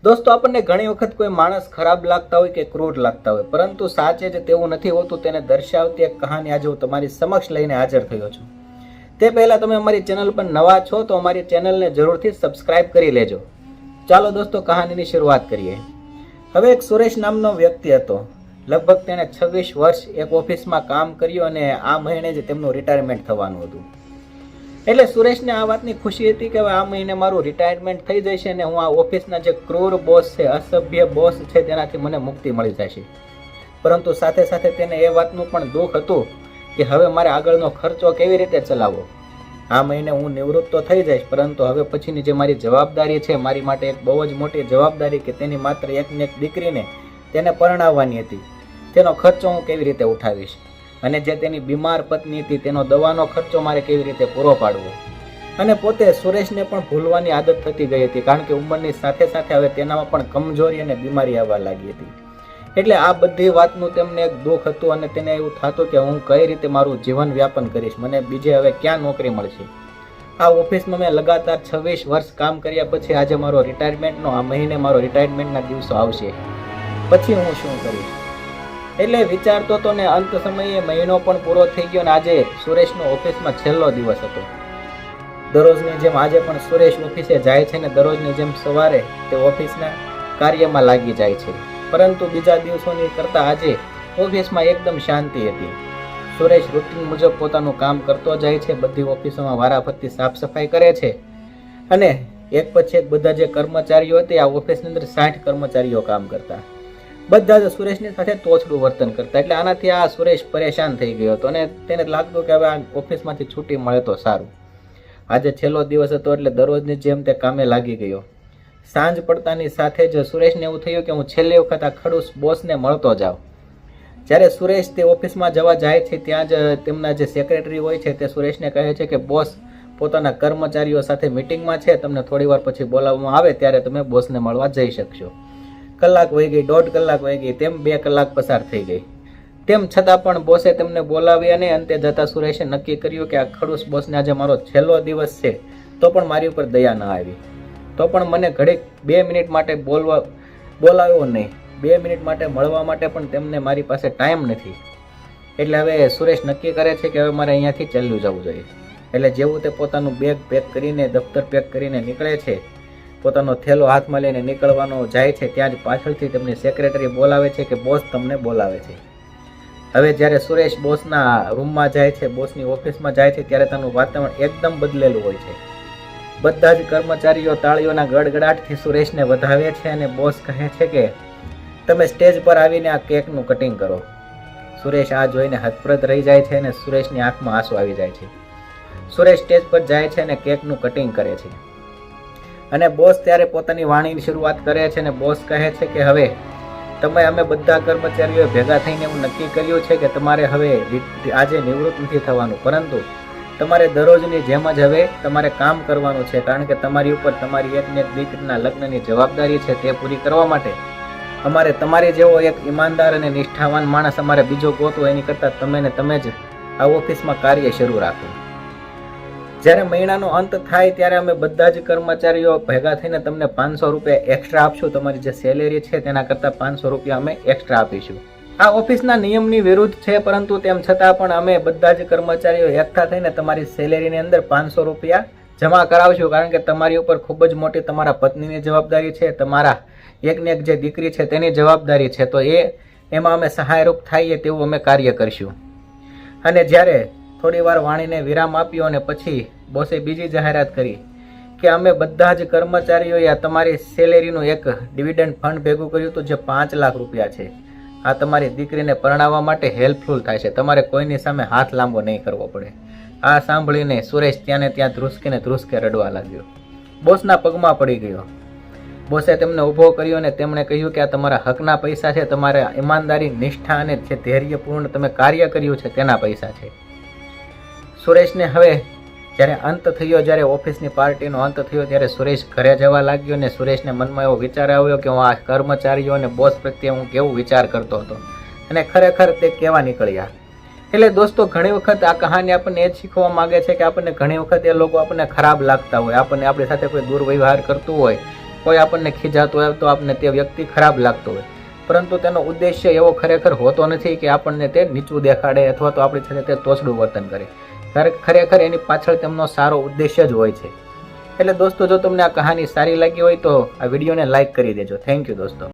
દોસ્તો, આપણને ઘણી વખત કોઈ માણસ ખરાબ લાગતા હોય કે ક્રૂર લાગતા હોય, પરંતુ સાચે જ તેવું નથી હોતું. તેને દર્શાવતી એક કહાની આજે હું તમારી સમક્ષ લઈને હાજર થયો છું. તે પહેલાં તમે અમારી ચેનલ પર નવા છો તો અમારી ચેનલને જરૂરથી સબસ્ક્રાઇબ કરી લેજો. ચાલો દોસ્તો, કહાનીની શરૂઆત કરીએ. હવે એક સુરેશ નામનો વ્યક્તિ હતો. લગભગ તેણે 26 વર્ષ એક ઓફિસમાં કામ કર્યું અને આ મહિને જ તેમનું રિટાયરમેન્ટ થવાનું હતું. એટલે સુરેશને આ વાતની ખુશી હતી કે હવે આ મહિને મારું રિટાયરમેન્ટ થઈ જશે અને હું આ ઓફિસના જે ક્રૂર બોસ છે, અસભ્ય બોસ છે, તેનાથી મને મુક્તિ મળી જશે. પરંતુ સાથે સાથે તેને એ વાતનું પણ દુઃખ હતું કે હવે મારે આગળનો ખર્ચો કેવી રીતે ચલાવવો. આ મહિને હું નિવૃત્ત તો થઈ જઈશ, પરંતુ હવે પછીની જે મારી જવાબદારી છે, મારી માટે એક બહુ જ મોટી જવાબદારી કે તેની માત્ર એકને એક દીકરીને તેને પરણાવવાની હતી, તેનો ખર્ચો હું કેવી રીતે ઉઠાવીશ, અને જે તેની બીમાર પત્ની હતી તેનો દવાનો ખર્ચો મારે કેવી રીતે પૂરો પાડવો. અને પોતે સુરેશને પણ ભૂલવાની આદત થતી ગઈ હતી, કારણ કે ઉંમરની સાથે સાથે હવે તેનામાં પણ કમજોરી અને બીમારી આવવા લાગી હતી. એટલે આ બધી વાતનું તેમને એક દુઃખ હતું અને તેને એવું થતું કે હું કઈ રીતે મારું જીવન વ્યાપન કરીશ, મને બીજે હવે ક્યાં નોકરી મળશે. આ ઓફિસમાં મેં લગાતાર 26 વર્ષ કામ કર્યા પછી આજે મારો રિટાયરમેન્ટનો આ મહિને મારો રિટાયરમેન્ટના દિવસો આવશે, પછી હું શું કરીશ. એટલે વિચારતો હતો ને અંત સમયે મહિનો પણ પૂરો થઈ ગયો અને આજે સુરેશનો ઓફિસમાં છેલ્લો દિવસ હતો. દરરોજની જેમ આજે પણ સુરેશ ઓફિસે જાય છે ને દરરોજની જેમ સવારે તે ઓફિસના કાર્યમાં લાગી જાય છે. પરંતુ બીજા દિવસોની કરતાં આજે ઓફિસમાં એકદમ શાંતિ હતી. સુરેશ રૂટીન મુજબ પોતાનું કામ કરતો જાય છે, બધી ઓફિસોમાં વારાફરતી સાફ સફાઈ કરે છે અને એક પછી એક બધા જે કર્મચારીઓ હતા, આ ઓફિસની અંદર 60 કર્મચારીઓ કામ કરતા, બધા જ સુરેશની સાથે તોછડું વર્તન કરતા. એટલે આનાથી આ સુરેશ પરેશાન થઈ ગયો હતો અને તેને લાગતું કે હવે આ ઓફિસમાંથી છૂટી મળે તો સારું. આજે છેલ્લો દિવસ હતો એટલે દરરોજની જેમ તે કામે લાગી ગયો. સાંજ પડતાની સાથે જ સુરેશને એવું થયું કે હું છેલ્લી વખત આ ખડૂસ બોસને મળતો જાઉં. જ્યારે સુરેશ તે ઓફિસમાં જવા જાય છે ત્યાં જ તેમના જે સેક્રેટરી હોય છે તે સુરેશને કહે છે કે બોસ પોતાના કર્મચારીઓ સાથે મિટિંગમાં છે, તમને થોડી વાર પછી બોલાવવામાં આવે ત્યારે તમે બોસને મળવા જઈ શકશો. કલાક વહી ગઈ, 1.5 કલાક વહી ગઈ, તેમ 2 કલાક પસાર થઈ ગઈ. તેમ છતાં પણ બોસે તેમને બોલાવી અને અંતે જતા સુરેશે નક્કી કર્યું કે આ ખડૂસ બોસને આજે મારો છેલ્લો દિવસ છે તો પણ મારી ઉપર દયા ન આવી, તો પણ મને ઘડીક 2 મિનિટ માટે બોલાવ્યો નહીં, 2 મિનિટ માટે મળવા માટે પણ તેમને મારી પાસે ટાઈમ નથી. એટલે હવે સુરેશ નક્કી કરે છે કે હવે મારે અહીંયાથી ચાલ્યું જવું જોઈએ. એટલે જેવું તે પોતાનું બેગ પેક કરીને, દફતર પેક કરીને નીકળે છે, પોતાનો થેલો હાથમાં લઈને નીકળવાનો જાય છે, ત્યાં જ પાછળથી તેમની સેક્રેટરી બોલાવે છે કે બોસ તમને બોલાવે છે. હવે જ્યારે સુરેશ બોસના રૂમમાં જાય છે, બોસની ઓફિસમાં જાય છે, ત્યારે તેનું વાતાવરણ એકદમ બદલેલું હોય છે. બધા જ કર્મચારીઓ તાળીઓના ગડગડાટથી સુરેશને વધાવે છે અને બોસ કહે છે કે તમે સ્ટેજ પર આવીને આ કેકનું કટિંગ કરો. સુરેશ આ જોઈને હતપ્રત રહી જાય છે અને સુરેશની આંખમાં આંસુ આવી જાય છે. સુરેશ સ્ટેજ પર જાય છે અને કેકનું કટિંગ કરે છે અને બોસ ત્યારે પોતાની વાણીની શરૂઆત કરે છે અને બોસ કહે છે કે હવે અમે બધા કર્મચારીઓ ભેગા થઈને એવું નક્કી કર્યું છે કે તમારે હવે આજે નિવૃત્ત નથી થવાનું, પરંતુ તમારે દરરોજની જેમ જ હવે તમારે કામ કરવાનું છે, કારણ કે તમારી ઉપર તમારી એકને એક દીકરીના લગ્નની જવાબદારી છે. તે પૂરી કરવા માટે અમારે તમારી જેવો એક ઈમાનદાર અને નિષ્ઠાવાન માણસ અમારે બીજો ગોતવો, એની કરતાં તમે જ આ ઓફિસમાં કાર્ય શરૂ રાખો. જ્યારે મહિનાનો અંત થાય ત્યારે અમે બધા જ કર્મચારીઓ ભેગા થઈને તમને 500 રૂપિયા એક્સ્ટ્રા આપશું, તમારી જે સેલેરી છે તેના કરતાં 500 રૂપિયા અમે એક્સ્ટ્રા આપીશું. આ ઓફિસના નિયમની વિરુદ્ધ છે, પરંતુ તેમ છતાં પણ અમે બધા જ કર્મચારીઓ એકઠા થઈને તમારી સેલેરીની અંદર 500 રૂપિયા જમા કરાવશું, કારણ કે તમારી ઉપર ખૂબ જ મોટી તમારા પત્નીની જવાબદારી છે, તમારા એકને એક જે દીકરી છે તેની જવાબદારી છે, તો એમાં અમે સહાયરૂપ થઈએ તેવું અમે કાર્ય કરીશું. અને જ્યારે થોડી વાર વાણીને વિરામ આપ્યો અને પછી બોસે બીજી જાહેરાત કરી કે અમે બધા જ કર્મચારીઓએ તમારી સેલેરીનું એક ડિવિડન્ડ ફંડ ભેગું કર્યું હતું જે 5 લાખ રૂપિયા છે. આ તમારી દીકરીને પરણાવવા માટે હેલ્પફુલ થાય છે, તમારે કોઈની સામે હાથ લાંબો નહીં કરવો પડે. આ સાંભળીને સુરેશ ત્યાં ધ્રુસકે રડવા લાગ્યો. બોસના પગમાં પડી ગયો. બોસે તેમને ઊભો કર્યો અને તેમણે કહ્યું કે આ તમારા હકના પૈસા છે, તમારા ઈમાનદારી, નિષ્ઠા અને જે ધૈર્યપૂર્ણ તમે કાર્ય કર્યું છે તેના પૈસા છે. સુરેશને હવે જ્યારે અંત થયો, જ્યારે ઓફિસની પાર્ટીનો અંત થયો ત્યારે સુરેશ ઘરે જવા લાગ્યો અને સુરેશને મનમાં એવો વિચાર આવ્યો કે હું આ કર્મચારીઓ અને બોસ પ્રત્યે હું કેવું વિચાર કરતો હતો અને ખરેખર તે કેવા નીકળ્યા. એટલે દોસ્તો, ઘણી વખત આ કહાની આપણને એ જ શીખવા માંગે છે કે આપણને ઘણી વખત એ લોકો આપણને ખરાબ લાગતા હોય, આપણને આપણી સાથે કોઈ દુર્વ્યવહાર કરતું હોય, કોઈ આપણને ખીજાતું હોય તો આપણને તે વ્યક્તિ ખરાબ લાગતો હોય, પરંતુ તેનો ઉદ્દેશ્ય એવો ખરેખર હોતો નથી કે આપણને તે નીચું દેખાડે અથવા તો આપણી સાથે તે તોછડું વર્તન કરે. ખરેખર એની પાછળ તેમનો સારો ઉદ્દેશ્ય જ હોય છે. એટલે દોસ્તો, જો તમને આ કહાની સારી લાગી હોય તો આ વિડીયોને લાઈક કરી દેજો. થેન્ક યુ દોસ્તો.